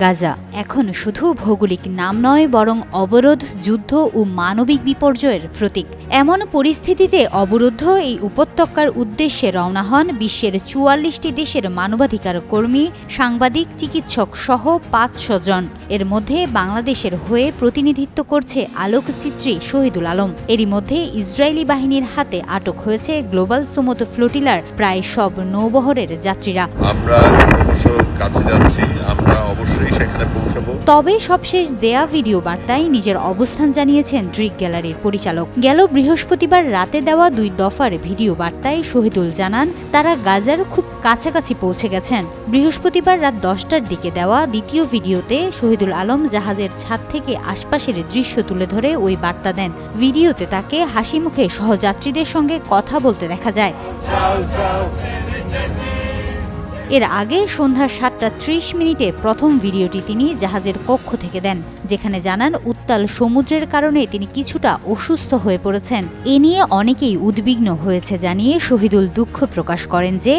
গাজা এখন শুধু ভৌগোলিক নাম নয়, বরং অবরোধ, যুদ্ধ ও মানবিক বিপর্যয়ের প্রতীক। এমন পরিস্থিতিতে অবরুদ্ধ এই উপত্যকার উদ্দেশ্যে রওনা হন বিশ্বের ৪৪টি দেশের মানবাধিকার কর্মী, সাংবাদিক, চিকিৎসক সহ ৫০০ জন। এর মধ্যে বাংলাদেশের হয়ে প্রতিনিধিত্ব করছে আলোকচিত্রী শহীদুল আলম। এরই মধ্যে ইসরায়েলি বাহিনীর হাতে আটক হয়েছে গ্লোবাল সুমুদ ফ্লোটিলার প্রায় সব নৌবহরের যাত্রীরা। আমরা কাছে যাচ্ছি, আমরা অবশ্যই সেখানে পৌঁছাবো। তবে সবশেষ দেয়া ভিডিও বার্তায় নিজের অবস্থান জানিয়েছেন ড্রিক গ্যালারির পরিচালক। গেল বৃহস্পতিবার রাতে দেওয়া ২ দফার ভিডিও বার্তায় শহীদুল জানান তারা গাজার খুব কাছাকাছি পৌঁছে গেছেন। বৃহস্পতিবার রাত ১০টার দিকে দেওয়া দ্বিতীয় ভিডিওতে শহীদুল আলম জাহাজের ছাদ থেকে আশপাশের দৃশ্য তুলে ধরে ওই বার্তা দেন। ভিডিওতে তাকে হাসি মুখে সহযাত্রীদের সঙ্গে কথা বলতে দেখা যায়। এর আগে সন্ধ্যা ৭টা ৩০ প্রথম ভিডিওটি তিনি জাহাজের কক্ষ থেকে দেন, যেখানে জানান উত্তাল সমুদ্রের কারণে তিনি কিছুটা অসুস্থ হয়ে পড়েছেন। এ নিয়ে অনেকেই উদ্বিগ্ন হয়েছে জানিয়ে শহীদুল দুঃখ প্রকাশ করেন যে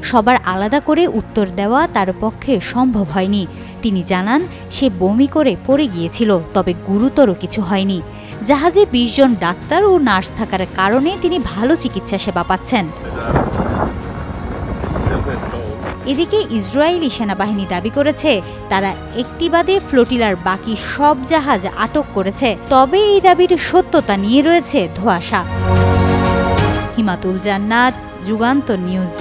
সবার আলাদা করে উত্তর দেওয়া তার পক্ষে সম্ভব হয়নি। তিনি জানান সে বমি করে পড়ে গিয়েছিল, তবে গুরুতর কিছু হয়নি। জাহাজে ২০ জন ডাক্তার ও নার্স থাকার কারণে তিনি ভালো চিকিৎসা সেবা পাচ্ছেন। এদিকে ইসরায়েলি সেনাবাহিনী দাবি করেছে তারা একটি বাদে ফ্লোটিলার বাকি সব জাহাজ আটক করেছে, তবে এই দাবির সত্যতা নিয়ে রয়েছে ধোঁয়াশা। হিমাতুল জান্নাত, যুগান্তর নিউজ।